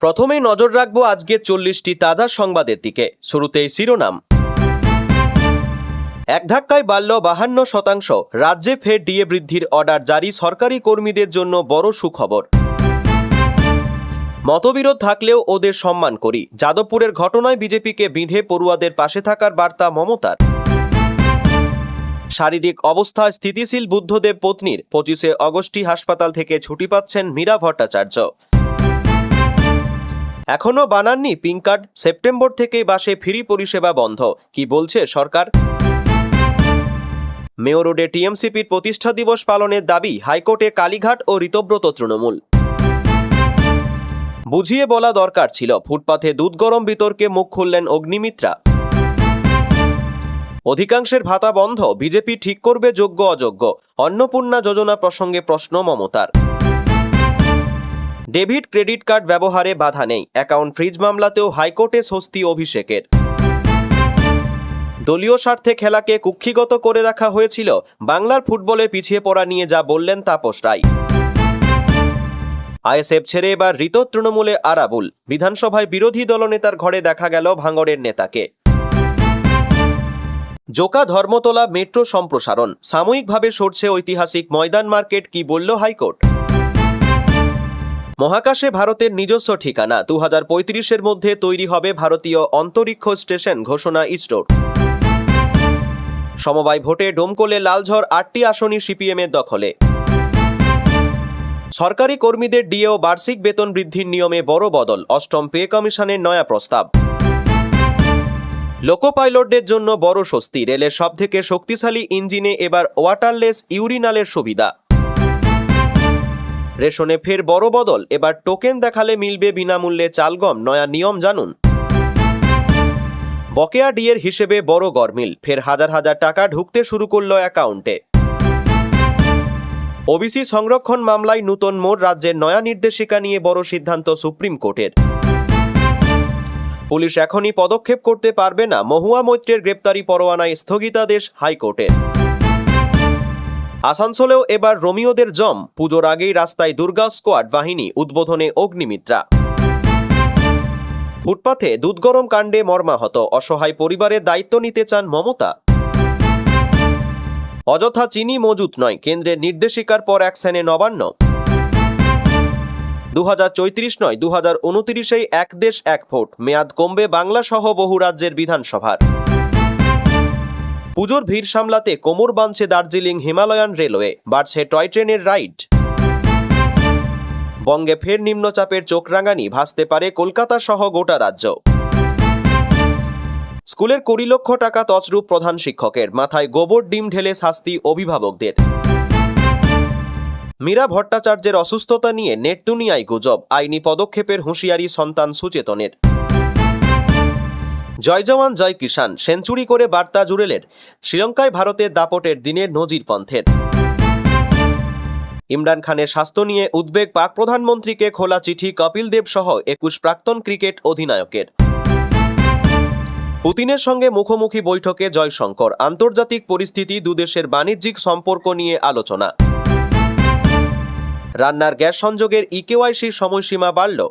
প্রথমেই নজর রাখবো আজকের 40টি তাজা সংবাদের দিকে। শুরুতেই শিরোনাম। এক ধাক্কায় বাড়ল 52%। রাজ্যে ফের ডিএ বৃদ্ধির অর্ডার জারি। সরকারি কর্মীদের জন্য বড় সুখবর। মতবিরোধ থাকলেও ওদের সম্মান করি। যাদবপুরের ঘটনায় বিজেপিকে বিঁধে পড়ুয়াদের পাশে থাকার বার্তা মমতার। শারীরিক অবস্থায় স্থিতিশীল বুদ্ধদেব পত্নীর 25শে অগস্টই হাসপাতাল থেকে ছুটি পাচ্ছেন মীরা ভট্টাচার্য। এখনো বানাননি পিঙ্ক কার্ড। সেপ্টেম্বর থেকেই বাসে ফ্রি পরিষেবা বন্ধ। কি বলছে সরকার? মেয়র রোডে টিএমসিপির প্রতিষ্ঠা দিবস পালনের দাবি। হাইকোর্টে কালীঘাট ও ঋতব্রত তৃণমূল। বুঝিয়ে বলা দরকার ছিল। ফুটপাথে দুধ গরম বিতর্কে মুখ খুললেন অগ্নিমিত্রা। অধিকাংশের ভাতা বন্ধ। বিজেপি ঠিক করবে যোগ্য অযোগ্য। অন্নপূর্ণা যোজনা প্রসঙ্গে প্রশ্ন মমতার। ডেবিট ক্রেডিট কার্ড ব্যবহারে বাধা নেই। অ্যাকাউন্ট ফ্রিজ মামলাতেও হাইকোর্টে স্বস্তি অভিষেকের। দলীয় স্বার্থে খেলাকে কুক্ষিগত করে রাখা হয়েছিল। বাংলার ফুটবলে পিছিয়ে পড়া নিয়ে যা বললেন তাপস রায়। আইএসএফ ছেড়ে এবার ঋত তৃণমূলে আরাবুল। বিধানসভায় বিরোধী দলনেতার ঘরে দেখা গেল ভাঙড়ের নেতাকে। জোকা ধর্মতলা মেট্রো সম্প্রসারণ। সাময়িকভাবে সরছে ঐতিহাসিক ময়দান মার্কেট। কি বলল হাইকোর্ট? মহাকাশে ভারতের নিজস্ব ঠিকানা। 2035-এর মধ্যে তৈরি হবে ভারতীয় অন্তরিক্ষ স্টেশন, ঘোষণা ইসরোর। সমবায় ভোটে ডোমকলে লালঝড়। 8টি আসনই সিপিএমের দখলে। সরকারি কর্মীদের ডিএ ও বার্ষিক বেতন বৃদ্ধির নিয়মে বড় বদল। 8ম পে কমিশনের নয়া প্রস্তাব। লোকো পাইলটদের জন্য বড় স্বস্তি। রেলের সবথেকে শক্তিশালী ইঞ্জিনে এবার ওয়াটারলেস ইউরিনালের সুবিধা। রেশনে ফের বড় বদল। এবার টোকেন দেখালে মিলবে বিনামূল্যে চালগম। নয়া নিয়ম জানুন। বকেয়া ডিএর হিসেবে বড় গরমিল। ফের হাজার হাজার টাকা ঢুকতে শুরু করল অ্যাকাউন্টে। ওবিসি সংরক্ষণ মামলায় নূতন মোড়। রাজ্যের নয়া নির্দেশিকা নিয়ে বড় সিদ্ধান্ত সুপ্রিম কোর্টের। পুলিশ এখনই পদক্ষেপ করতে পারবে না। মহুয়া মৈত্রের গ্রেপ্তারি পরোয়ানায় স্থগিতাদেশ হাইকোর্টের। আসানসোলেও এবার রোমিওদের জম। পুজোর আগেই রাস্তায় দুর্গা স্কোয়াড বাহিনী। উদ্বোধনে অগ্নিমিত্রা। ফুটপাথে দুধগরম কাণ্ডে মর্মাহত। অসহায় পরিবারের দায়িত্ব নিতে চান মমতা। অযথা চিনি মজুত নয়। কেন্দ্রের নির্দেশিকার পর অ্যাকশনে নবান্ন। 2034 নয় 2029-এই এক দেশ এক ভোট। মেয়াদ কমবে বাংলা সহ বহু রাজ্যের বিধানসভার। পুজোর ভিড় সামলাতে কোমর বাঁধছে দার্জিলিং হিমালয়ান রেলওয়ে। বাড়ছে টয় ট্রেনের রাইড। বঙ্গে ফের নিম্নচাপের চোখ রাঙানি। ভাসতে পারে কলকাতা সহ গোটা রাজ্য। স্কুলের 20 লক্ষ টাকা তছরূপ প্রধান শিক্ষকের। মাথায় গোবর ডিম ঢেলে শাস্তি অভিভাবকদের। মীরা ভট্টাচার্যের অসুস্থতা নিয়ে নেট দুনিয়ায় গুজব। আইনি পদক্ষেপের হুঁশিয়ারি সন্তান সুচেতনের। জয় জওয়ান জয় কিষাণ। সেঞ্চুরি করে বার্তা জুড়েলেন। শ্রীলঙ্কায় ভারতের দাপটের দিনে নজির পন্থের। ইমরান খানের স্বাস্থ্য নিয়ে উদ্বেগ। পাক প্রধানমন্ত্রীকে খোলা চিঠি কপিল দেব সহ 21 প্রাক্তন ক্রিকেট অধিনায়কের। পুতিনের সঙ্গে মুখোমুখি বৈঠকে জয়শঙ্কর। আন্তর্জাতিক পরিস্থিতি, দুদেশের বাণিজ্যিক সম্পর্ক নিয়ে আলোচনা। রান্নার গ্যাস সংযোগের ইকেওয়াইসির সময়সীমা বাড়ল।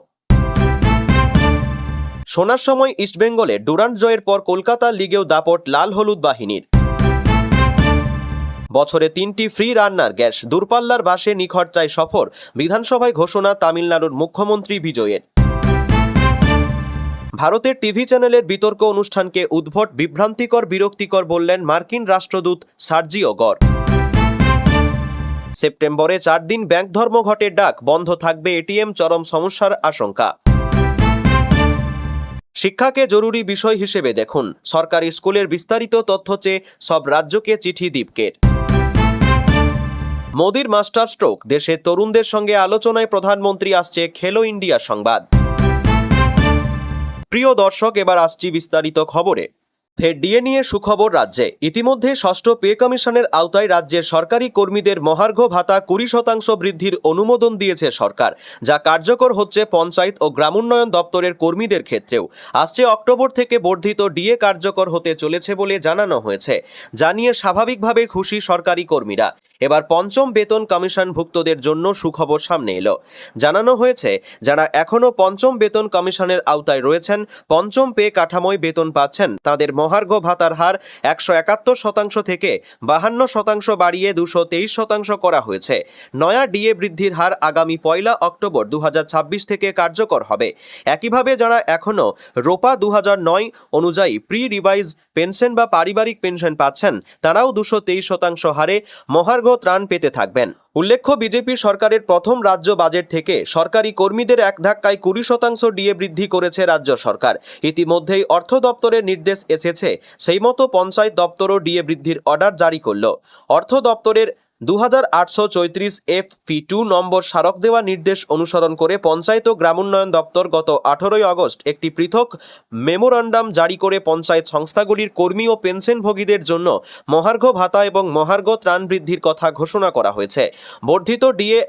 শোনার সময় ইস্টবেঙ্গলে ডুরান্ট জয়ের পর কলকাতা লিগেও দাপট লাল হলুদ বাহিনীর। বছরে 3টি ফ্রি রান্নার গ্যাস। দূরপাল্লার বাসে নিখরচায় সফর। বিধানসভায় ঘোষণা তামিলনাড়ুর মুখ্যমন্ত্রী বিজয়ের। ভারতের টিভি চ্যানেলের বিতর্ক অনুষ্ঠানকে উদ্ভট, বিভ্রান্তিকর, বিরক্তিকর বললেন মার্কিন রাষ্ট্রদূত সার্জিও গর। সেপ্টেম্বরে 4 দিন ব্যাংক ধর্মঘটের ডাক। বন্ধ থাকবে এটিএম। চরম সমস্যার আশঙ্কা। শিক্ষাকে জরুরি বিষয় হিসেবে দেখুন। সরকারি স্কুলের বিস্তারিত তথ্য চেয়ে সব রাজ্যকে চিঠি দীপকের। মোদির মাস্টার স্ট্রোক। দেশের তরুণদের সঙ্গে আলোচনায় প্রধানমন্ত্রী। আসছে খেলো ইন্ডিয়া সংবাদ। প্রিয় দর্শক, এবার আসছি বিস্তারিত খবরে। ফের ডিএ নিয়ে সুখবর রাজ্যে। ইতিমধ্যে 6ষ্ঠ পে কমিশনের আওতায় রাজ্যের সরকারি কর্মীদের মহার্ঘ ভাতা 20% বৃদ্ধির অনুমোদন দিয়েছে সরকার, যা কার্যকর হচ্ছে পঞ্চায়েত ও গ্রামোন্নয়ন দপ্তরের কর্মীদের ক্ষেত্রেও। আসছে অক্টোবর থেকে বর্ধিত ডিএ কার্যকর হতে চলেছে বলে জানানো হয়েছে। জানিয়ে স্বাভাবিকভাবে খুশি সরকারি কর্মীরা। এবার পঞ্চম বেতন কমিশনভুক্তদের জন্য সুখবর সামনে এলো। জানানো হয়েছে, যারা এখনও পঞ্চম বেতন কমিশনের আওতায় রয়েছেন, পঞ্চম পে কাঠামোয় বেতন পাচ্ছেন, তাদের মহার্ঘ ভাতার হার 171% থেকে 52% বাড়িয়ে 223% করা হয়েছে। নয়া ডিএ বৃদ্ধির হার আগামী 1 অক্টোবর 2026 থেকে কার্যকর হবে। একইভাবে যারা এখনও রোপা 2009 অনুযায়ী প্রি রিভাইজ পেনশন বা পারিবারিক পেনশন পাচ্ছেন, তারাও 223% হারে মহার্ঘ ত্রাণ পেতে থাকবেন। উল্লেখ্য, বিজেপি সরকারের প্রথম রাজ্য বাজেট থেকে সরকারি কর্মীদের এক ধাক্কায় 20% ডিএ বৃদ্ধি করেছে রাজ্য সরকার। ইতিমধ্যেই অর্থ দপ্তরের নির্দেশ এসেছে, সেই মতো পঞ্চায়েত দপ্তরও ডিএ বৃদ্ধির অর্ডার জারি করল। অর্থ দপ্তরের 2834 FP2 নম্বর স্মারক দেওয়া নির্দেশ অনুসরণ করে পঞ্চায়েত ও গ্রামোন্নয়ন দপ্তর গত 18 আগস্ট একটি পৃথক মেমোরান্ডাম জারি করে পঞ্চায়েত সংস্থাগুলির কর্মী ও পেনশনভোগীদের জন্য মহার্ঘ ভাতা এবং মহার্ঘ ত্রাণ বৃদ্ধির কথা ঘোষণা করা হয়েছে। বর্ধিত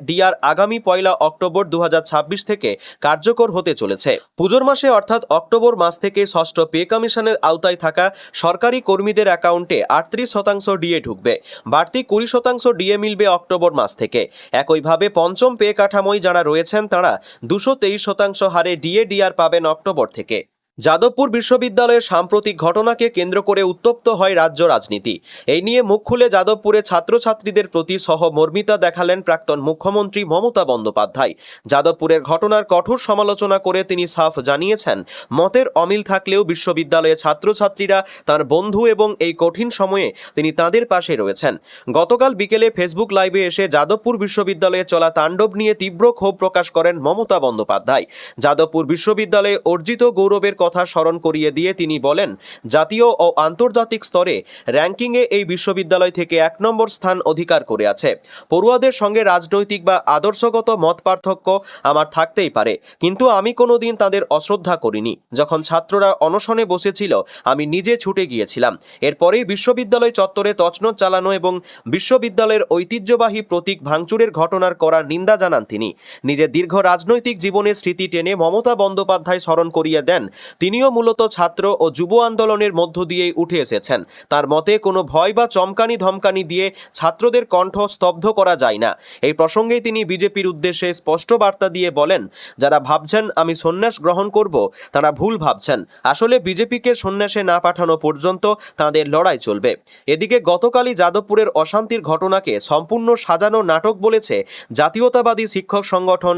ডিআর আগামী 1 অক্টোবর 2026 থেকে কার্যকর হতে চলেছে। পুজোর মাসে অর্থাৎ অক্টোবর মাস থেকে ষষ্ঠ পে কমিশনের আওতায় থাকা সরকারি কর্মীদের অ্যাকাউন্টে 38% ডিএ ঢুকবে। বাড়তি 20% ডিএ মিলবে অক্টোবর মাস থেকে। একইভাবে পঞ্চম পে কাঠামোয় যারা রয়েছেন, তারা 223% হারে ডিআর পাবেন অক্টোবর থেকে। যাদবপুর বিশ্ববিদ্যালয়ের সাম্প্রতিক ঘটনাকে কেন্দ্র করে উত্তপ্ত হয় রাজ্য রাজনীতি। এই নিয়ে মুখ খুলে যাদবপুরে ছাত্রছাত্রীদের প্রতি সহমর্মিতা দেখালেন প্রাক্তন মুখ্যমন্ত্রী মমতা বন্দ্যোপাধ্যায়। যাদবপুরের ঘটনার কঠোর সমালোচনা করে তিনি সাফ জানিয়েছেন, মতের অমিল থাকলেও বিশ্ববিদ্যালয়ের ছাত্রছাত্রীরা তার বন্ধু এবং এই কঠিন সময়ে তিনি তাদের পাশে রয়েছেন। গতকাল বিকেলে ফেসবুক লাইভে এসে যাদবপুর বিশ্ববিদ্যালয়ে চলা তাণ্ডব নিয়ে তীব্র ক্ষোভ প্রকাশ করেন মমতা বন্দ্যোপাধ্যায়। যাদবপুর বিশ্ববিদ্যালয়ে অর্জিত গৌরবের কথা স্মরণ করিয়ে দিয়ে তিনি বলেন, জাতীয় ও আন্তর্জাতিক স্তরে র্যাঙ্কিংয়ে এই বিশ্ববিদ্যালয় থেকে 1 নম্বর স্থান অধিকার করে আছে। পড়ুয়াদের সঙ্গে রাজনৈতিক বা আদর্শগত মত পার্থক্য আমার থাকতেই পারে, কিন্তু আমি কোনোদিন তাদের অশ্রদ্ধা করিনি। যখন ছাত্ররা অনশনে বসেছিল, আমি নিজে ছুটে গিয়েছিলাম। এরপরেই বিশ্ববিদ্যালয় চত্বরে তছনছ চালানো এবং বিশ্ববিদ্যালয়ের ঐতিহ্যবাহী প্রতীক ভাঙচুরের ঘটনার করা নিন্দা জানান তিনি। নিজের দীর্ঘ রাজনৈতিক জীবনের স্মৃতি টেনে মমতা বন্দ্যোপাধ্যায় স্মরণ করিয়ে দেন, তিনিও মূলত ছাত্র ও যুব আন্দোলনের মধ্য দিয়েই উঠে এসেছেন। তার মতে, কোনো ভয় বা চমকানি ধমকানি দিয়ে ছাত্রদের কণ্ঠ স্তব্ধ করা যায় না। এই প্রসঙ্গে তিনি বিজেপির উদ্দেশ্যে স্পষ্ট বার্তা দিয়ে বলেন, যারা ভাবছেন আমি সন্ন্যাস গ্রহণ করব, তারা ভুল ভাবছেন। আসলে বিজেপিকে সন্ন্যাসে না পাঠানো পর্যন্ত তাদের লড়াই চলবে। এদিকে গতকালই যাদবপুরের অশান্তির ঘটনাকে সম্পূর্ণ সাজানো নাটক বলেছে জাতীয়তাবাদী শিক্ষক সংগঠন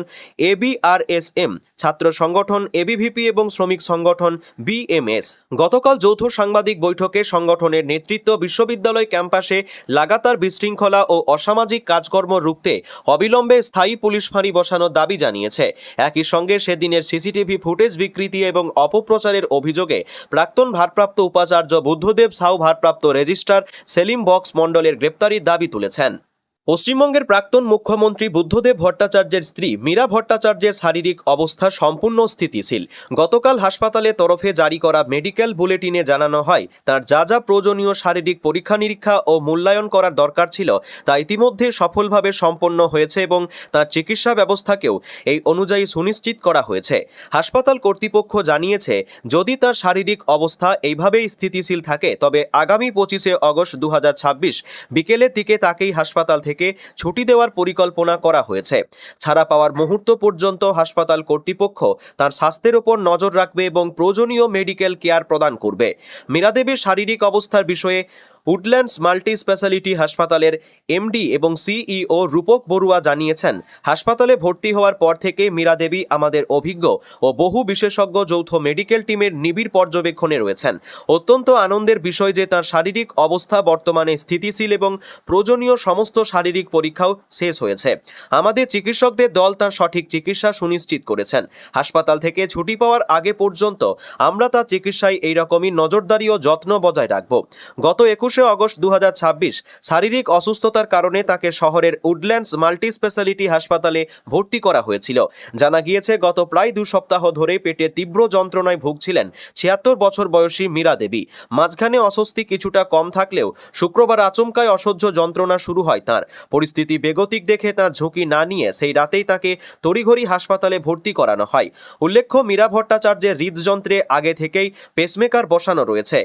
ABRSM, ছাত্র সংগঠন ABVP এবং শ্রমিক সংগঠন BMS। গতকাল যৌথ সাংবাদিক বৈঠকে সংগঠনের নেতৃত্ব বিশ্ববিদ্যালয় ক্যাম্পাসে লাগাতার বিশৃঙ্খলা ও অসামাজিক কাজকর্ম রুখতে অবিলম্বে স্থায়ী পুলিশ ফাঁড়ি বসানোর দাবি জানিয়েছে। একই সঙ্গে সেদিনের সিসিটিভি ফুটেজ বিকৃতি এবং অপপ্রচারের অভিযোগে প্রাক্তন ভারপ্রাপ্ত উপাচার্য বুদ্ধদেব সাউ ভারপ্রাপ্ত রেজিস্ট্রার সেলিম বক্স মণ্ডলের গ্রেপ্তারির দাবি তুলেছেন। পশ্চিমবঙ্গের প্রাক্তন মুখ্যমন্ত্রী বুদ্ধদেব ভট্টাচার্যের স্ত্রী মীরা ভট্টাচার্যের শারীরিক অবস্থা সম্পূর্ণ স্থিতিশীল। গতকাল হাসপাতালের তরফে জারি করা মেডিকেল বুলেটিনে জানানো হয়, তার যা যা প্রয়োজনীয় শারীরিক পরীক্ষা নিরীক্ষা ও মূল্যায়ন করার দরকার ছিল, তা ইতিমধ্যে সফলভাবে সম্পন্ন হয়েছে এবং তার চিকিৎসা ব্যবস্থাকেও এই অনুযায়ী সুনিশ্চিত করা হয়েছে। হাসপাতাল কর্তৃপক্ষ জানিয়েছে, যদি তার শারীরিক অবস্থা এইভাবেই স্থিতিশীল থাকে, তবে আগামী 25 আগস্ট 2026 বিকেলের দিকে তাকেই হাসপাতাল থেকে ছুটি দেওয়ার পরিকল্পনা করা হয়েছে। ছাড়া পাওয়ার মুহূর্ত পর্যন্ত হাসপাতাল কর্তৃপক্ষ তার স্বাস্থ্যের উপর নজর রাখবে এবং প্রয়োজনীয় মেডিকেল কেয়ার প্রদান করবে। মীরা দেবীর শারীরিক অবস্থার বিষয়ে উডল্যান্ডস মাল্টি স্পেশালিটি হাসপাতালের MD এবং CEO রূপক বড়ুয়া জানিয়েছেন, হাসপাতালে ভর্তি হওয়ার পর থেকে মীরা দেবী আমাদের অভিজ্ঞ ও বহু বিশেষজ্ঞ যৌথ মেডিকেল টিমের নিবিড় পর্যবেক্ষণে রয়েছেন। অত্যন্ত আনন্দের বিষয় যে তার শারীরিক অবস্থা বর্তমানে স্থিতিশীল এবং প্রয়োজনীয় সমস্ত শারীরিক পরীক্ষাও শেষ হয়েছে। আমাদের চিকিৎসকদের দল তার সঠিক চিকিৎসা সুনিশ্চিত করেছেন। হাসপাতাল থেকে ছুটি পাওয়ার আগে পর্যন্ত আমরা তার চিকিৎসায় এইরকমই নজরদারি ও যত্ন বজায় রাখব। গত 21 আগস্ট 2026 শারীরিক অসুস্থতার কারণে তাকে শহরের উডল্যান্ডস মাল্টি স্পেশালিটি হাসপাতালে ভর্তি করা হয়েছিল। জানা গিয়েছে, গত প্রায় 2 সপ্তাহ ধরে পেটে তীব্র যন্ত্রণায় ভুগছিলেন 76 বছর বয়সী মীরা দেবী। মাঝখানে অস্বস্তি কিছুটা কম থাকলেও শুক্রবার আচমকায় অসহ্য যন্ত্রণা শুরু হয় তার। পরিস্থিতি বেগতিক দেখে তার ঝুঁকি না নিয়ে সেই রাতেই তাকে তড়িঘড়ি হাসপাতালে ভর্তি করানো হয়। উল্লেখ্য, মীরা ভট্টাচার্যের হৃদযন্ত্রে আগে থেকেই পেসমেকার বসানো রয়েছে।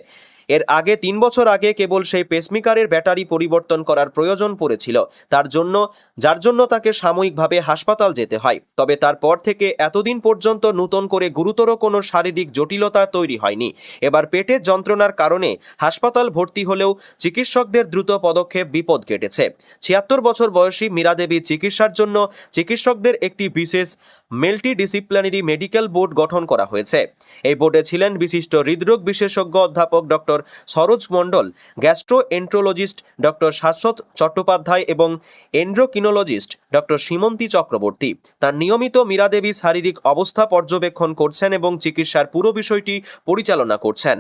এর আগে 3 বছর আগে কেবল সেই পেসমেকারের ব্যাটারি পরিবর্তন করার প্রয়োজন পড়েছিল, যার জন্য তাকে সাময়িকভাবে হাসপাতাল যেতে হয়। তবে তারপর থেকে এতদিন পর্যন্ত নতুন করে গুরুতর কোনো শারীরিক জটিলতা তৈরি হয়নি। এবার পেটের যন্ত্রণার কারণে হাসপাতাল ভর্তি হলেও চিকিৎসকদের দ্রুত পদক্ষেপ বিপদ কেটেছে। 76 বছর বয়সী মীরা দেবী চিকিৎসার জন্য চিকিৎসকদের একটি বিশেষ মাল্টিডিসিপ্লিনারি মেডিকেল বোর্ড গঠন করা হয়েছে। এই বোর্ডে ছিলেন বিশিষ্ট হৃদরোগ বিশেষজ্ঞ অধ্যাপক ডক্টর সরোজ মণ্ডল, গ্যাস্ট্রোএন্ট্রোলজিস্ট ডক্টর শাশ্বত চট্টোপাধ্যায় এবং এন্ড্রোকিনোলজিস্ট ডক্টর সীমন্তী চক্রবর্তী। তার নিয়মিত মীরা দেবী শারীরিক অবস্থা পর্যবেক্ষণ করছেন এবং চিকিৎসার পুরো বিষয়টি পরিচালনা করছেন।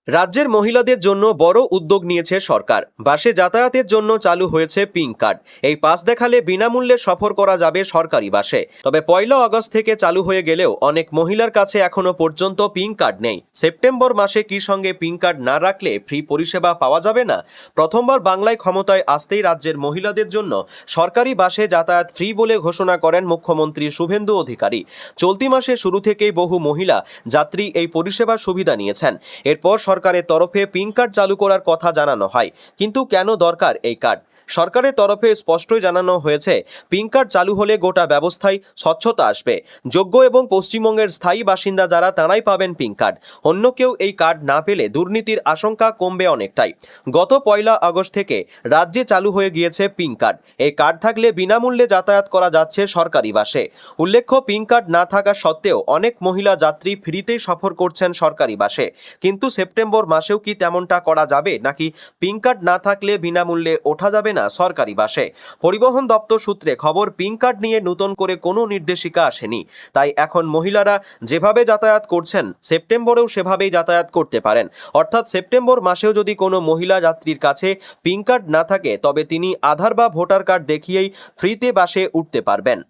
রাজ্যের মহিলাদের জন্য বড় উদ্যোগ নিয়েছে সরকার। বাসে যাতায়াতের জন্য চালু হয়েছে পিঙ্ক কার্ড। এই পাস দেখালে বিনামূল্যে সফর করা যাবে সরকারি বাসে। তবে 1 আগস্ট থেকে চালু হয়ে গেলেও অনেক মহিলার কাছে এখনো পর্যন্ত পিঙ্ক কার্ড নেই। সেপ্টেম্বর মাসে কি সঙ্গে পিঙ্ক কার্ড না রাখলে ফ্রি পরিষেবা পাওয়া যাবে না? প্রথমবার বাংলায় ক্ষমতায় আসতেই রাজ্যের মহিলাদের জন্য সরকারি বাসে যাতায়াত ফ্রি বলে ঘোষণা করেন মুখ্যমন্ত্রী শুভেন্দু অধিকারী। চলতি মাসের শুরু থেকেই বহু মহিলা যাত্রী এই পরিষেবার সুবিধা নিয়েছেন। এরপর সরকারের তরফে পিঙ্ক কার্ড চালু করার কথা জানানো হয়। কিন্তু কেন দরকার এই কার্ড? সরকারের তরফে স্পষ্টই জানানো হয়েছে, পিঙ্ক কার্ড চালু হলে গোটা ব্যবস্থায় স্বচ্ছতা আসবে। যোগ্য এবং পশ্চিমবঙ্গের স্থায়ী বাসিন্দা যারা তারাই পাবেন পিঙ্ক কার্ড। অন্য কেউ এই কার্ড না পেলে দুর্নীতির আশঙ্কা কমবে অনেকটাই। গত 1 আগস্ট থেকে রাজ্যে চালু হয়ে গিয়েছে পিঙ্ক কার্ড। এই কার্ড থাকলে বিনামূল্যে যাতায়াত করা যাচ্ছে সরকারি বাসে। উল্লেখ্য, পিঙ্ক কার্ড না থাকা সত্ত্বেও অনেক মহিলা যাত্রী ফ্রিতেই সফর করছেন সরকারি বাসে। কিন্তু সেপ্টেম্বর মাসেও কি তেমনটা করা যাবে, নাকি পিঙ্ক কার্ড না থাকলে বিনামূল্যে ওঠা যাবে না সরকারি বাসে? পরিবহন দপ্তর সূত্রে খবর, পিঙ্ক কার্ড নিয়ে নতুন করে কোনো নির্দেশিকা আসেনি। তাই এখন মহিলারা যেভাবে যাতায়াত করছেন সেপ্টেম্বরেও সেভাবেই যাতায়াত করতে পারেন। অর্থাৎ সেপ্টেম্বর মাসেও যদি কোনো মহিলা যাত্রীর কাছে পিঙ্ক কার্ড না থাকে তবে তিনি আধার বা ভোটার কার্ড দেখিয়েই ফ্রিতে বাসে উঠতে পারবেন।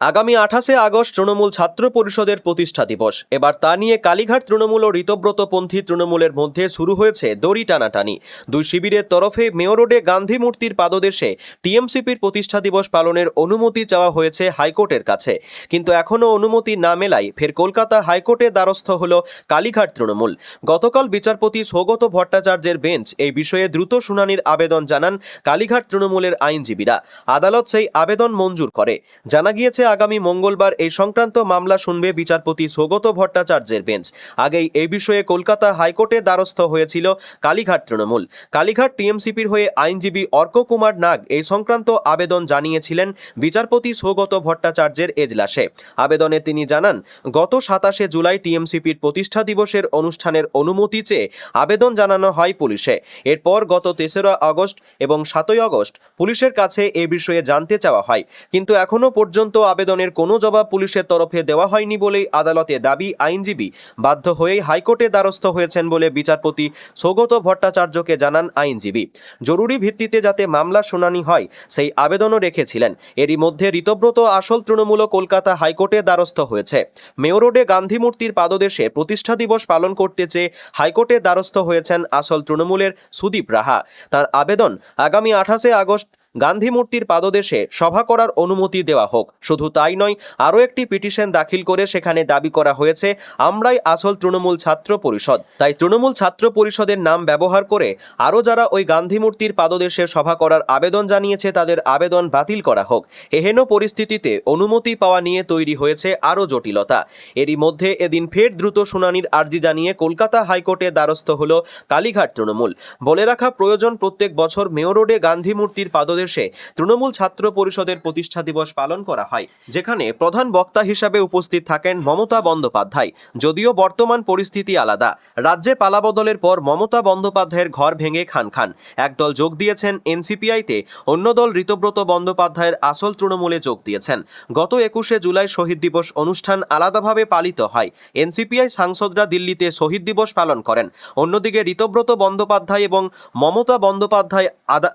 আগামী 28 আগস্ট তৃণমূল ছাত্র পরিষদের প্রতিষ্ঠা দিবস। এবার তা নিয়ে কালীঘাট তৃণমূল ও ঋতব্রতপন্থী তৃণমূলের মধ্যে শুরু হয়েছে দড়ি টানাটানি। দুই শিবিরের তরফে মেয়র রোডে গান্ধী মূর্তির পাদদেশে টিএমসিপির প্রতিষ্ঠা দিবস পালনের অনুমতি চাওয়া হয়েছে হাইকোর্টের কাছে। কিন্তু এখনও অনুমতি না মেলায় ফের কলকাতা হাইকোর্টে দ্বারস্থ হল কালীঘাট তৃণমূল। গতকাল বিচারপতি সৌগত ভট্টাচার্যের বেঞ্চ এই বিষয়ে দ্রুত শুনানির আবেদন জানান কালীঘাট তৃণমূলের আইনজীবীরা। আদালত সেই আবেদন মঞ্জুর করে। জানা গিয়েছে, আগামী মঙ্গলবার এই সংক্রান্ত মামলা শুনবে বিচারপতি সৌগত ভট্টাচার্যের বেঞ্চ। আগেই এই বিষয়ে কলকাতা হাইকোর্টে দ্বারস্থ হয়েছিল কালীঘাট তৃণমূল। কালীঘাট টিএমসিপির হয়ে আইনজীবী অর্ক কুমার নাগ এই সংক্রান্ত আবেদন জানিয়েছিলেন বিচারপতি সৌগত ভট্টাচার্যের এজলাসে। আবেদনে তিনি জানান, গত 27 জুলাই টিএমসিপির প্রতিষ্ঠা দিবসের অনুষ্ঠানের অনুমতি চেয়ে আবেদন জানানো হয় পুলিশে। এরপর গত 3 আগস্ট এবং 7 আগস্ট পুলিশের কাছে এ বিষয়ে জানতে চাওয়া হয়, কিন্তু এখনও পর্যন্ত আবেদনের কোনো জবাব পুলিশের তরফে দেওয়া হয়নি বলেই আদালতে দাবি। আইনজীবী বাধ্য হয়েই হাইকোর্টে দ্বারস্থ হয়েছেন বলে বিচারপতি সৌগত ভট্টাচার্যকে জানান আইনজীবী। জরুরি ভিত্তিতে যাতে মামলা শুনানি হয় সেই আবেদনও রেখেছিলেন। এরই মধ্যে ঋতব্রত আসল তৃণমূল কলকাতা হাইকোর্টে দ্বারস্থ হয়েছে। মেয়র রোডে গান্ধী মূর্তির পাদদেশে প্রতিষ্ঠা দিবস পালন করতে চেয়ে হাইকোর্টে দ্বারস্থ হয়েছেন আসল তৃণমূলের সুদীপ রাহা। তার আবেদন, আগামী 28 আগস্ট গান্ধী মূর্তির পাদদেশে সভা করার অনুমতি দেওয়া হোক। শুধু তাই নয়, আরও একটি পিটিশন দাখিল করে সেখানে দাবি করা হয়েছে, আমরাই আসল তৃণমূল ছাত্র পরিষদ। তাই তৃণমূল ছাত্র পরিষদের নাম ব্যবহার করে আরও যারা ওই গান্ধী মূর্তির পাদদেশে সভা করার আবেদন জানিয়েছে তাদের আবেদন বাতিল করা হোক। এহেন পরিস্থিতিতে অনুমতি পাওয়া নিয়ে তৈরি হয়েছে আরও জটিলতা। এরই মধ্যে এদিন ফের দ্রুত শুনানির আর্জি জানিয়ে কলকাতা হাইকোর্টে দ্বারস্থ হল কালীঘাট তৃণমূল। বলে রাখা প্রয়োজন, প্রত্যেক বছর মেয়র রোডে গান্ধী মূর্তির পাদদেশে তৃণমূল ছাত্র পরিষদের প্রতিষ্ঠা দিবস পালন করা হয়, যেখানে প্রধান বক্তা হিসাবে উপস্থিত থাকেন মমতা বন্দ্যোপাধ্যায়। যদিও বর্তমান পরিস্থিতি আলাদা। রাজ্যে পালাবদলের পর মমতা বন্দ্যোপাধ্যায়ের ঘর ভেঙে খান খান। একদল যোগ দিয়েছেন এনসিপিআইতে, অন্য দল ঋতব্রত বন্দ্যোপাধ্যায়ের আসল তৃণমূলে যোগ দিয়েছেন। গত 21 জুলাই শহীদ দিবস অনুষ্ঠান আলাদাভাবে পালিত হয়। এনসিপিআই সাংসদরা দিল্লিতে শহীদ দিবস পালন করেন। অন্যদিকে ঋতব্রত বন্দ্যোপাধ্যায় এবং মমতা বন্দ্যোপাধ্যায়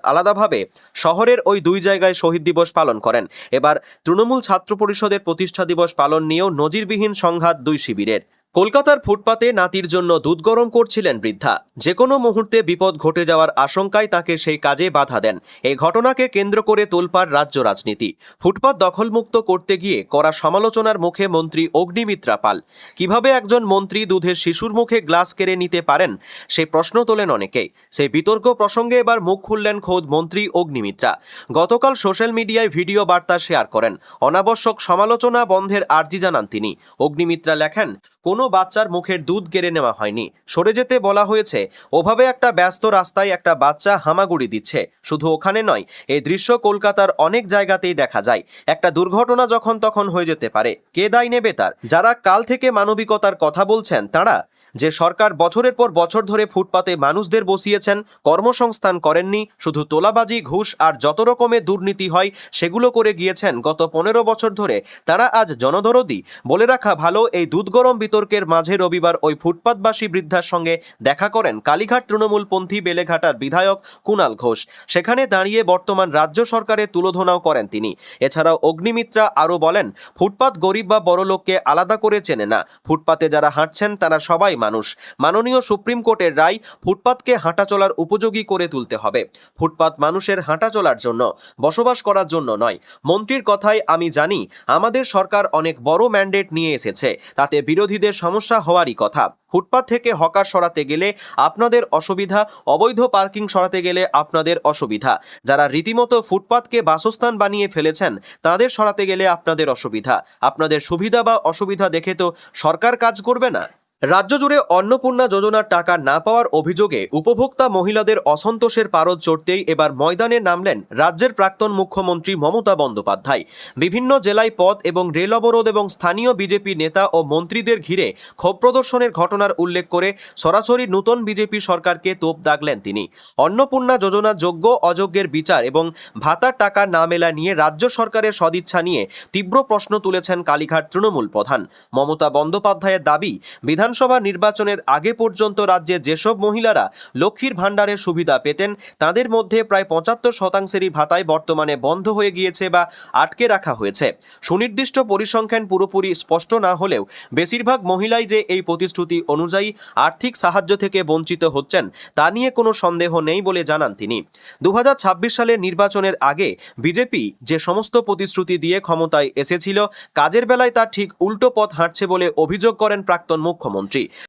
আলাদাভাবে শহরের ওই দুই জায়গায় শহীদ দিবস পালন করেন। এবার তৃণমূল ছাত্র পরিষদের প্রতিষ্ঠা দিবস পালন নিয়েও নজিরবিহীন সংঘাত দুই শিবিরের। কলকাতার ফুটপাতে নাতির জন্য দুধ গরম করছিলেন বৃদ্ধা। যে কোনো মুহূর্তে বিপদ ঘটে যাওয়ার আশঙ্কায় তাকে সেই কাজে বাধা দেন। এই ঘটনাকে কেন্দ্র করে তোলপাড় রাজ্য রাজনীতি। ফুটপাত দখলমুক্ত করতে গিয়ে কড়া সমালোচনার মুখে মন্ত্রী অগ্নিমিত্রা পাল। কিভাবে একজন মন্ত্রী দুধের শিশুর মুখে গ্লাস কেড়ে নিতে পারেন, সেই প্রশ্ন তোলেন অনেকেই। সেই বিতর্ক প্রসঙ্গে এবার মুখ খুললেন খোদ মন্ত্রী অগ্নিমিত্রা। গতকাল সোশ্যাল মিডিয়ায় ভিডিও বার্তা শেয়ার করেন। অনাবশ্যক সমালোচনা বন্ধের আর্জি জানান তিনি। অগ্নিমিত্রা লেখেন, কোনো বাচ্চার মুখের দুধ কেড়ে নেওয়া হয়নি, সরে যেতে বলা হয়েছে। ওভাবে একটা ব্যস্ত রাস্তায় একটা বাচ্চা হামাগুড়ি দিচ্ছে। শুধু ওখানে নয়, এই দৃশ্য কলকাতার অনেক জায়গাতেই দেখা যায়। একটা দুর্ঘটনা যখন তখন হয়ে যেতে পারে, কে দায় নেবে তার? যারা কাল থেকে মানবিকতার কথা বলছেন তারা, যে সরকার বছরের পর বছর ধরে ফুটপাতে মানুষদের বসিয়েছেন, কর্মসংস্থান করেননি, শুধু তোলাবাজি, ঘুষ আর যত রকমের দুর্নীতি হয় সেগুলো করে গিয়েছেন গত 15 বছর ধরে, তারা আজ জনদরদি? বলে রাখা ভালো, এই দুধ গরম বিতর্কের মাঝে রবিবার ওই ফুটপাতবাসী বৃদ্ধার সঙ্গে দেখা করেন কালীঘাট তৃণমূলপন্থী বেলেঘাটার বিধায়ক কুণাল ঘোষ। সেখানে দাঁড়িয়ে বর্তমান রাজ্য সরকারের তুলোধনাও করেন তিনি। এছাড়াও অগ্নিমিত্রা আরও বলেন, ফুটপাত গরিব বা বড়লোককে আলাদা করে চেনে না। ফুটপাতে যারা হাঁটছেন তারা সবাই মানুষ। মাননীয় সুপ্রিম কোর্টের রায়, ফুটপাতকে হাঁটা চলার উপযোগী করে তুলতে হবে। ফুটপাত মানুষের হাঁটা চলার জন্য, বসবাস করার জন্য নয়। মন্ত্রীর কথায় আমি জানি আমাদের সরকার অনেক বড় ম্যান্ডেট নিয়ে এসেছে, তাতে বিরোধীদের সমস্যা হওয়ারই কথা। ফুটপাত থেকে হকার সরাতে গেলে আপনাদের অসুবিধা, অবৈধ পার্কিং সরাতে গেলে আপনাদের অসুবিধা, যারা রীতিমতো ফুটপাতকে বাসস্থান বানিয়ে ফেলেছেন তাদের সরাতে গেলে আপনাদের অসুবিধা। আপনাদের সুবিধা বা অসুবিধা দেখে তো সরকার কাজ করবে না। রাজ্য জুড়ে অন্নপূর্ণা যোজনার টাকা না পাওয়ার অভিযোগে উপভোক্তা মহিলাদের অসন্তোষের পারদ চড়তেই এবার ময়দানে নামলেন রাজ্যের প্রাক্তন মুখ্যমন্ত্রী মমতা বন্দ্যোপাধ্যায়। বিভিন্ন জেলায় পথ এবং রেল অবরোধ এবং স্থানীয় বিজেপি নেতা ও মন্ত্রীদের ঘিরে ক্ষোভ প্রদর্শনের ঘটনার উল্লেখ করে সরাসরি নতুন বিজেপি সরকারকে তোপ দাগলেন তিনি। অন্নপূর্ণা যোজনা যোগ্য অযোগ্যের বিচার এবং ভাতার টাকা না মেলা নিয়ে রাজ্য সরকারের সদিচ্ছা নিয়ে তীব্র প্রশ্ন তুলেছেন কালীঘাট তৃণমূল প্রধান। মমতা বন্দ্যোপাধ্যায়ের দাবি, বিধানসভা নির্বাচনের আগে পর্যন্ত রাজ্যে যেসব মহিলারা লক্ষ্মীর ভাণ্ডারের সুবিধা পেতেন তাদের মধ্যে প্রায় 75%-ই ভাতায় বর্তমানে বন্ধ হয়ে গিয়েছে বা আটকে রাখা হয়েছে। সুনির্দিষ্ট পরিসংখ্যান পুরোপুরি স্পষ্ট না হলেও বেশিরভাগ মহিলাই যে এই প্রতিশ্রুতি অনুযায়ী আর্থিক সাহায্য থেকে বঞ্চিত হচ্ছেন তা নিয়ে কোনো সন্দেহ নেই বলে জানান তিনি। 2026 সালের নির্বাচনের আগে বিজেপি যে সমস্ত প্রতিশ্রুতি দিয়ে ক্ষমতায় এসেছিল, কাজের বেলায় তার ঠিক উল্টো পথ হাঁটছে বলে অভিযোগ করেন প্রাক্তন মুখ্যমন্ত্রী।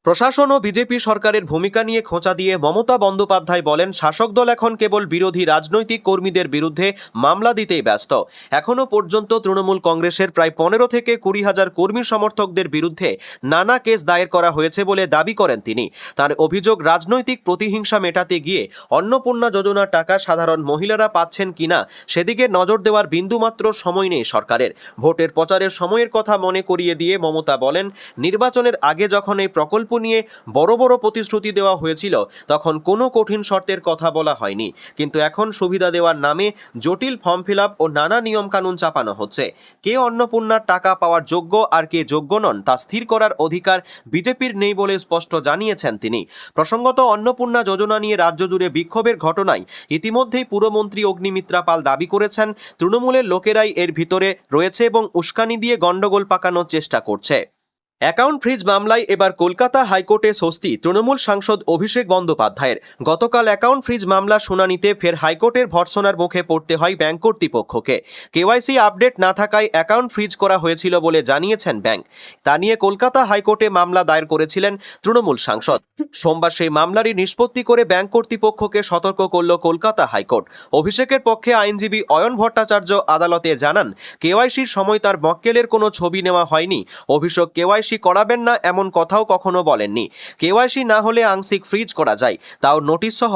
প্রশাসন ও বিজেপি সরকারের ভূমিকা নিয়ে খোঁচা দিয়ে মমতা বন্দ্যোপাধ্যায় বলেন, শাসক দল এখন কেবল বিরোধী রাজনৈতিক কর্মীদের বিরুদ্ধে মামলা দিতেই ব্যস্ত। এখনো পর্যন্ত তৃণমূল কংগ্রেসের প্রায় 15 থেকে 20 হাজার কর্মী সমর্থকদের বিরুদ্ধে নানা কেস দায়ের করা হয়েছে বলে দাবি করেন তিনি। তার অভিযোগ, রাজনৈতিক প্রতিহিংসা মেটাতে গিয়ে অন্নপূর্ণা যোজনার টাকা সাধারণ মহিলারা পাচ্ছেন কিনা সেদিকে নজর দেওয়ার বিন্দুমাত্র সময় নেই সরকারের। ভোটের প্রচারের সময়ের কথা মনে করিয়ে দিয়ে মমতা বলেন, নির্বাচনের আগে যখন এই প্রকল্প নিয়ে বড় বড় প্রতিশ্রুতি দেওয়া হয়েছিল তখন কোনো কঠিন শর্তের কথা বলা হয়নি, কিন্তু এখন সুবিধা দেওয়ার নামে জটিল ফর্ম ফিল আপ ও নানা নিয়মকানুন চাপানো হচ্ছে। কে অন্নপূর্ণার টাকা পাওয়ার যোগ্য আর কে যোগ্য নন তা স্থির করার অধিকার বিজেপির নেই বলে স্পষ্ট জানিয়েছেন তিনি। প্রসঙ্গত, অন্নপূর্ণা যোজনা নিয়ে রাজ্য জুড়ে বিক্ষোভের ঘটনায় ইতিমধ্যেই পুরমন্ত্রী অগ্নিমিত্রা পাল দাবি করেছেন তৃণমূলের লোকেরাই এর ভিতরে রয়েছে এবং উস্কানি দিয়ে গন্ডগোল পাকানোর চেষ্টা করছে। অ্যাকাউন্ট ফ্রিজ মামলায় এবার কলকাতা হাইকোর্টে স্বস্তি তৃণমূল সাংসদ অভিষেক বন্দ্যোপাধ্যায়ের। গতকাল অ্যাকাউন্ট ফ্রিজ মামলা শুনানিতে ফের হাইকোর্টের ভর্ৎসনার মুখে পড়তে হয় ব্যাংক কর্তৃপক্ষকে। কেওয়াইসি আপডেট না থাকায় অ্যাকাউন্ট ফ্রিজ করা হয়েছিল বলে জানিয়েছেন ব্যাংক। তা নিয়ে কলকাতা হাইকোর্টে মামলা দায়ের করেছিলেন তৃণমূল সাংসদ। সোমবার সেই মামলারই নিষ্পত্তি করে ব্যাংক কর্তৃপক্ষকে সতর্ক করল কলকাতা হাইকোর্ট। অভিষেকের পক্ষে আইনজীবী অয়ন ভট্টাচার্য আদালতে জানান, কেওয়াইসির সময় তার মক্কেলের কোনো ছবি নেওয়া হয়নি। অভিষেক কেওয়াইসি করাবেন না এমন কথাও কখনো বলেননি। কেওয়াইসি না হলে আংশিক ফ্রিজ করা যায়, তাও নোটিশ সহ।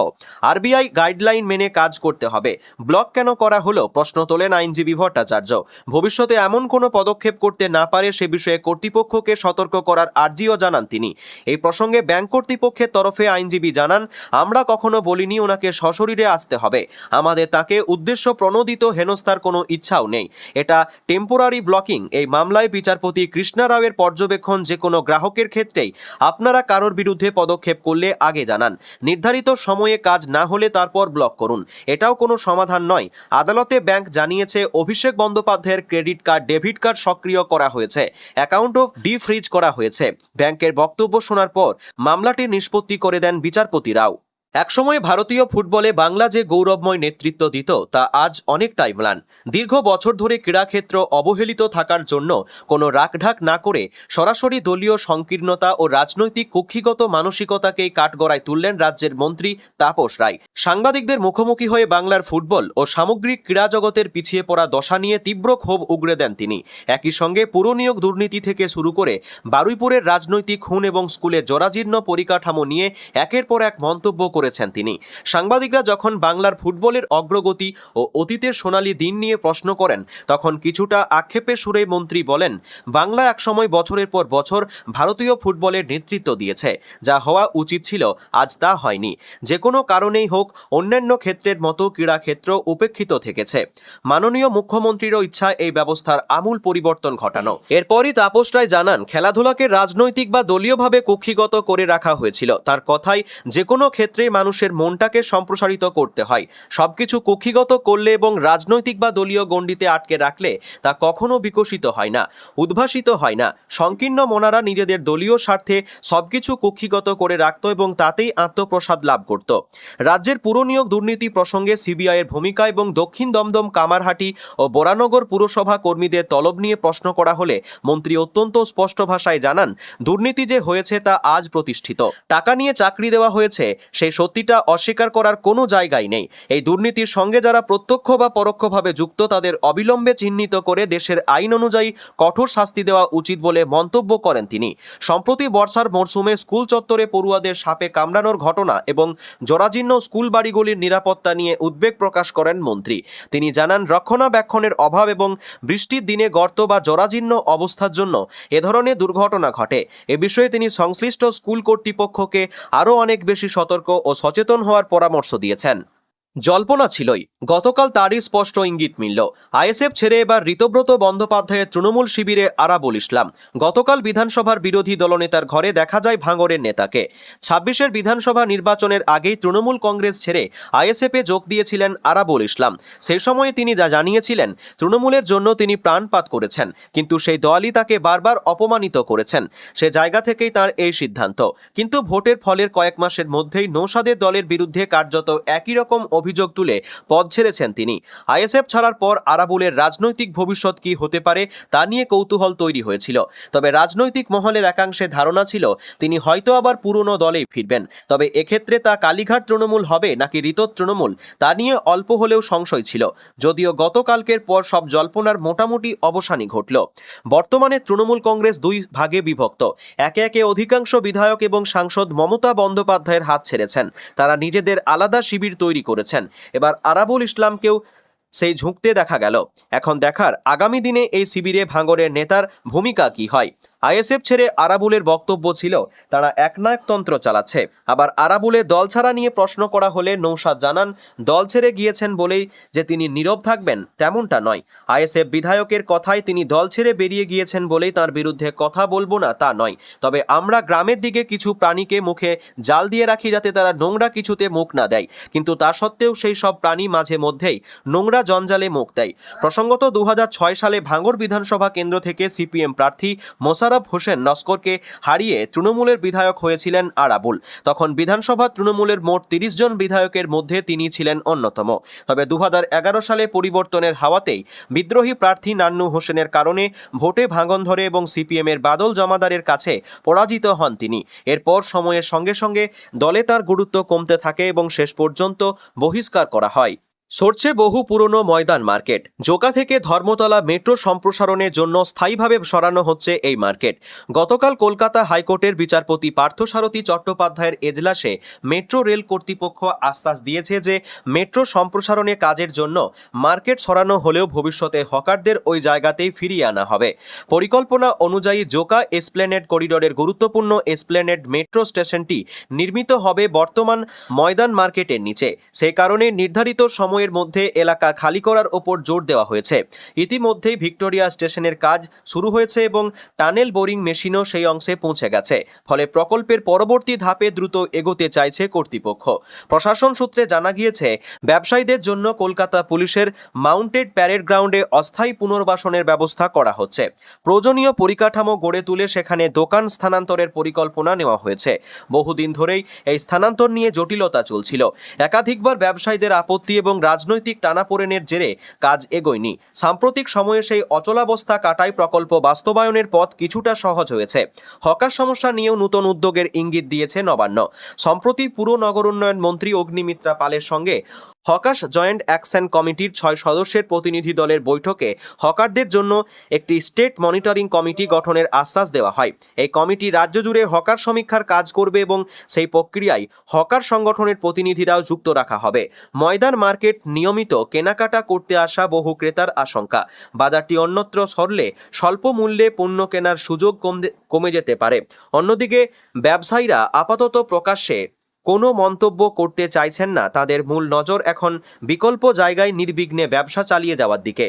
আরবিআই গাইডলাইন মেনে কাজ করতে হবে। ব্লক কেন করা হলো প্রশ্ন তোলেন আইনজীবী ভট্টাচার্য। ভবিষ্যতে এমন কোনো পদক্ষেপ করতে না পারে সে বিষয়ে কর্তৃপক্ষকে সতর্ক করার আর্জিও জানান তিনি। এই প্রসঙ্গে ব্যাংক কর্তৃপক্ষের তরফে আইনজীবী জানান, আমরা কখনো বলিনি ওনাকে সশরীরে আসতে হবে। আমাদের তাকে উদ্দেশ্য প্রণোদিত হেনস্থার কোনো ইচ্ছাও নেই। এটা টেম্পোরারি ব্লকিং। এই মামলায় বিচারপতি কৃষ্ণা রাওয়ের পর্যবেক্ষণ এখন যে কোনো গ্রাহকের ক্ষেত্রেই আপনারা কারোর বিরুদ্ধে পদক্ষেপ করলে আগে জানান। নির্ধারিত সময়ে কাজ না হলে তারপর ব্লক করুন, এটাও কোনো সমাধান নয়। আদালতে ব্যাংক জানিয়েছে অভিষেক বন্দ্যোপাধ্যায়ের ক্রেডিট কার্ড, ডেবিট কার্ড সক্রিয় করা হয়েছে, অ্যাকাউন্টও ডিফ্রিজ করা হয়েছে। ব্যাংকের বক্তব্য শোনার পর মামলাটি নিষ্পত্তি করে দেন বিচারপতি রাও। একসময় ভারতীয় ফুটবলে বাংলা যে গৌরবময় নেতৃত্ব দিত তা আজ অনেকটাই ম্লান। দীর্ঘ বছর ধরে ক্রীড়াক্ষেত্র অবহেলিত থাকার জন্য কোনো রাখঢাক না করে সরাসরি দলীয় সংকীর্ণতা ও রাজনৈতিক কক্ষিগত মানসিকতাকেই কাঠগড়ায় তুললেন রাজ্যের মন্ত্রী তাপস রায়। সাংবাদিকদের মুখোমুখি হয়ে বাংলার ফুটবল ও সামগ্রিক ক্রীড়া জগতের পিছিয়ে পড়া দশা নিয়ে তীব্র ক্ষোভ উগরে দেন তিনি। একই সঙ্গে পুরনিয়োগ দুর্নীতি থেকে শুরু করে বারুইপুরের রাজনৈতিক খুন এবং স্কুলে জরাজীর্ণ পরিকাঠামো নিয়ে একের পর এক মন্তব্য করেছেন তিনি। সাংবাদিকরা যখন বাংলার ফুটবলের অগ্রগতি ও অতীতের সোনালী দিন নিয়ে প্রশ্ন করেন, তখন কিছুটা আক্ষেপের সুরে মন্ত্রী বলেন, বাংলা একসময় বছরের পর বছর ভারতীয় ফুটবলের নেতৃত্ব দিয়েছে, যা হওয়া উচিত ছিল আজ তা হয়নি। যে কোনো কারণেই হোক অন্যান্য ক্ষেত্রের মতো ক্রীড়াক্ষেত্র উপেক্ষিত থেকেছে। মাননীয় মুখ্যমন্ত্রীরও ইচ্ছা এই ব্যবস্থার আমূল পরিবর্তন ঘটানো। এরপরই তাপস রায় জানান, খেলাধুলাকে রাজনৈতিক বা দলীয়ভাবে কক্ষিগত করে রাখা হয়েছিল। তার কথায় যে কোনো ক্ষেত্রে মানুষের মনটাকে সম্প্রসারিত করতে হয়। সবকিছু কক্ষিগত করলে এবং রাজনৈতিক বা দলীয় গণ্ডিতে আটকে রাখলে তা কখনো বিকশিত হয় না, উদ্ভাসিত হয় না। সংকীর্ণ মনারা নিজেদের দলীয় স্বার্থে সবকিছু কক্ষিগত করে রাখত এবং তাতেই আত্মপ্রসাদ লাভ করত। রাজ্যের পুরনিয়োগ দুর্নীতি প্রসঙ্গে সিবিআইয়ের ভূমিকা এবং দক্ষিণ দমদম, কামারহাটি ও বোরানগর পুরসভা কর্মীদের তলব নিয়ে প্রশ্ন করা হলে মন্ত্রী অত্যন্ত স্পষ্ট ভাষায় জানান, দুর্নীতি যে হয়েছে তা আজ প্রতিষ্ঠিত। টাকা নিয়ে চাকরি দেওয়া হয়েছে, সেই সত্যিটা অস্বীকার করার কোনো জায়গাই নেই। এই দুর্নীতির সঙ্গে যারা প্রত্যক্ষ বা পরোক্ষভাবে যুক্ত তাদের অবিলম্বে চিহ্নিত করে দেশের আইন অনুযায়ী কঠোর শাস্তি দেওয়া উচিত বলে মন্তব্য করেন তিনি। সম্প্রতি বর্ষার মরশুমে স্কুল চত্বরে পড়ুয়াদের সাপে কামড়ানোর ঘটনা এবং জরাজীর্ণ স্কুল বাড়িগুলির নিরাপত্তা নিয়ে উদ্বেগ প্রকাশ করেন মন্ত্রী। তিনি জানান, রক্ষণাবেক্ষণের অভাব এবং বৃষ্টির দিনে গর্ত বা জরাজীর্ণ অবস্থার জন্য এ ধরনের দুর্ঘটনা ঘটে। এ বিষয়ে তিনি সংশ্লিষ্ট স্কুল কর্তৃপক্ষকে আরও অনেক বেশি সতর্ক ও সচেতন হওয়ার পরামর্শ দিয়েছেন। জল্পনা ছিলই, গতকাল তারই স্পষ্ট ইঙ্গিত মিলল। আইএসএফ ছেড়ে এবার ঋতব্রত বন্দ্যোপাধ্যায়ের তৃণমূল শিবিরে আরাবুল ইসলাম। গতকাল বিধানসভার বিরোধী দলনেতার ঘরে দেখা যায় ভাঙড়ের নেতাকে। ২৬-এর বিধানসভা নির্বাচনের আগেই তৃণমূল কংগ্রেস ছেড়ে আইএসএফে যোগ দিয়েছিলেন আরাবুল ইসলাম। সেই সময়ে তিনি জানিয়েছিলেন তৃণমূলের জন্য তিনি প্রাণপাত করেছেন, কিন্তু সেই দলই তাকে বারবার অপমানিত করেছেন। সে জায়গা থেকেই তার এই সিদ্ধান্ত। কিন্তু ভোটের ফলের কয়েক মাসের মধ্যেই নৌসাদের দলের বিরুদ্ধে কার্যত একই রকম অভিযোগ তুলে পদ ছেড়েছেন তিনি। আইএসএফ ছাড়ার পর আরাবুলের রাজনৈতিক ভবিষ্যৎ কি হতে পারে তা নিয়ে কৌতূহল তৈরি হয়েছিল। তবে রাজনৈতিক মহলের একাংশে ধারণা ছিল তিনি হয়তো আবার পুরনো দলেই ফিরবেন। তবে এক্ষেত্রে তা কালীঘাট তৃণমূল হবে নাকি ঋতদ তৃণমূল তা নিয়ে অল্প হলেও সংশয় ছিল। যদিও গতকালকের পর সব জল্পনার মোটামুটি অবসানই ঘটল। বর্তমানে তৃণমূল কংগ্রেস দুই ভাগে বিভক্ত। একে একে অধিকাংশ বিধায়ক এবং সাংসদ মমতা বন্দ্যোপাধ্যায়ের হাত ছেড়েছেন। তারা নিজেদের আলাদা শিবির তৈরি করেছেন। এবার আরাবুল ইসলামকেও সেই ঝুঁকতে দেখা গেল। এখন দেখার আগামী দিনে এই শিবিরে ভাঙড়ের নেতার ভূমিকা কি হয়। আইএসএফ ছেড়ে আরাবুলের বক্তব্য ছিল তারা একনায়কতন্ত্র চালাচ্ছে। আবার আরাবুলের দল ছাড়া নিয়ে প্রশ্ন করা হলে নৌসাদ জানান, দল ছেড়ে গিয়েছেন বলেই যে তিনি নীরব থাকবেন তেমনটা নয়। আইএসএফ বিধায়কের কথায় তিনি দল ছেড়ে বেরিয়ে গিয়েছেন বলেই তার বিরুদ্ধে কথা বলবো না তা নয়। তবে আমরা গ্রামের দিকে কিছু প্রাণীকে মুখে জাল দিয়ে রাখি যাতে তারা নোংরা কিছুতে মুখ না দেয়, কিন্তু তা সত্ত্বেও সেই সব প্রাণী মাঝে মধ্যেই নোংরা জঞ্জালে মুখ দেয়। প্রসঙ্গত ২০০৬ সালে ভাঙড় বিধানসভা কেন্দ্র থেকে সিপিএম প্রার্থী মোশাররফ হোসেন নস্করকে হারিয়ে তৃণমূলের বিধায়ক হয়েছিলেন আরাবুল। তখন বিধানসভা তৃণমূলের মোট ৩০ জন বিধায়কের মধ্যে তিনি ছিলেন অন্যতম। তবে ২০১১ সালে পরিবর্তনের হাওয়াতেই বিদ্রোহী প্রার্থী নান্নু হোসেনের কারণে ভোটে ভাঙন ধরে এবং সিপিএমের বাদল জমাদারের কাছে পরাজিত হন তিনি। এরপর সময়ের সঙ্গে সঙ্গে দলে তার গুরুত্ব কমতে থাকে এবং শেষ পর্যন্ত বহিষ্কার করা হয়। সরছে বহু পুরনো ময়দান মার্কেট। জোকা থেকে ধর্মতলা মেট্রো সম্প্রসারণের জন্য স্থায়ীভাবে সরানো হচ্ছে এই মার্কেট। গতকাল কলকাতা হাইকোর্টের বিচারপতি পার্থসারথী চট্টোপাধ্যায়ের এজলাসে মেট্রো রেল কর্তৃপক্ষ আশ্বাস দিয়েছে যে মেট্রো সম্প্রসারণে কাজের জন্য মার্কেট সরানো হলেও ভবিষ্যতে হকারদের ওই জায়গাতেই ফিরিয়ে আনা হবে। পরিকল্পনা অনুযায়ী জোকা এসপ্ল্যানেড করিডোরের গুরুত্বপূর্ণ এসপ্ল্যানেড মেট্রো স্টেশনটি নির্মিত হবে বর্তমান ময়দান মার্কেটের নিচে। সেই কারণে নির্ধারিত সময় সময়ের মধ্যে এলাকা খালি করার ওপর জোর দেওয়া হয়েছে। ইতিমধ্যেই ভিক্টোরিয়া স্টেশনের কাজ শুরু হয়েছে এবং টানেল বোরিং মেশিনও সেই অংশে পৌঁছে গেছে। ফলে প্রকল্পের পরবর্তী ধাপে দ্রুত এগোতে চাইছে কর্তৃপক্ষ। প্রশাসন সূত্রে জানা গিয়েছে, ব্যবসায়ীদের জন্য কলকাতা পুলিশের মাউন্টেড প্যারেড গ্রাউন্ডে অস্থায়ী পুনর্বাসনের ব্যবস্থা করা হচ্ছে। প্রয়োজনীয় পরিকাঠামো গড়ে তুলে সেখানে দোকান স্থানান্তরের পরিকল্পনা নেওয়া হয়েছে। বহুদিন ধরেই এই স্থানান্তর নিয়ে জটিলতা চলছিল। একাধিকবার ব্যবসায়ীদের আপত্তি এবং রাজনৈতিক টানাপোড়েনের জেরে কাজ এগোয়নি। সাম্প্রতিক সময়ে সেই অচলাবস্থা কাটাই প্রকল্প বাস্তবায়নের পথ কিছুটা সহজ হয়েছে। হকার সমস্যা নিয়েও নতুন উদ্যোগের ইঙ্গিত দিয়েছে নবান্ন। সম্প্রতি পুর নগর উন্নয়ন মন্ত্রী অগ্নিমিত্রা পালের সঙ্গে হকার্স জয়েন্ট অ্যাকশন কমিটির 6 সদস্যের প্রতিনিধি দলের বৈঠকে হকারদের জন্য একটি স্টেট মনিটরিং কমিটি গঠনের আশ্বাস দেওয়া হয়। এই কমিটি রাজ্য জুড়ে হকার সমীক্ষার কাজ করবে এবং সেই প্রক্রিয়ায় হকার সংগঠনের প্রতিনিধিরাও যুক্ত রাখা হবে। ময়দান মার্কেট নিয়মিত কেনাকাটা করতে আসা বহু ক্রেতার আশঙ্কা, বাজারটি অন্যত্র সরলে স্বল্প মূল্যে পণ্য কেনার সুযোগ কমে যেতে পারে। অন্যদিকে ব্যবসায়ীরা আপাতত প্রকাশ্যে কোনো মন্তব্য করতে চাইছেন না। তাদের মূল নজর এখন বিকল্প জায়গায় নির্বিঘ্নে ব্যবসা চালিয়ে যাওয়ার দিকে।